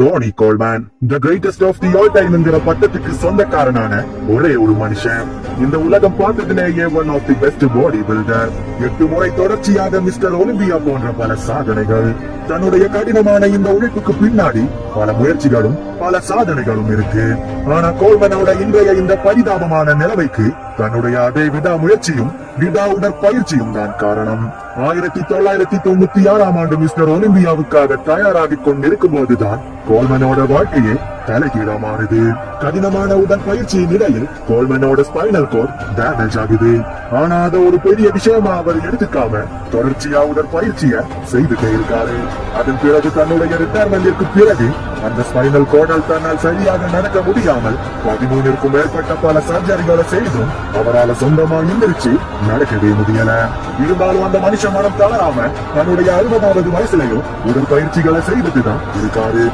Ronnie Coleman the greatest of the all time என்கிற பட்டத்துக்கு சொந்தக்காரனான ஒரே ஒரு மனுஷன். இந்த உலகம் பார்த்ததிலேயே one of the best body builder. 8 முறை தொடர்ச்சியாக மிஸ்டர் ஒலிம்பியா போன்ற பல சாதனைகள். தன்னுடைய கடினமான இந்த உழைப்புக்கு பின்னாடி பல முயற்சிகளும் பல சாதனைகளும் இருக்கு. ஆனா கோல்மனோட இன்றைய இந்த பரிதாபமான நிலைமைக்கு தன்னுடைய அதே விடாமுயற்சியும் விடா உடற்பயிற்சியும் தான் காரணம். 1996ஆம் ஆண்டு மிஸ்டர் ஒலிம்பியாவுக்காக தயாராகிக் கொண்டிருக்கும் போதுதான் கோல்மனோட வாழ்க்கையே தலைகீழமானது. கடினமான உடற்பயிற்சியின் இடையில் கோல்மனோட ஸ்பைனல் கோர்ட் டேமேஜ் ஆகுது. ஆனா அதை ஒரு பெரிய விஷயமா அவர் எடுத்துக்காம தொடர்ச்சியா உடற்பயிற்சிய செய்துட்டே இருக்காரு. அதன் பிறகு தன்னுடைய ரிட்டையர்மெண்டிற்கு பிறகு அந்த ஸ்பைனல் கோர்டால் தன்னால் சரியாக நடக்க முடியாமல் 13க்கும் மேற்பட்ட பல சர்ஜரிகளை செய்தும் அவரால் சொந்தமா எந்திரிச்சு நடக்கவே முடியல. இருந்தாலும் அந்த மனுஷ மனம் தளராம தன்னுடைய 60வது வயசுலயும் உடற்பயிற்சிகளை செய்துட்டுதான் இருக்காரு.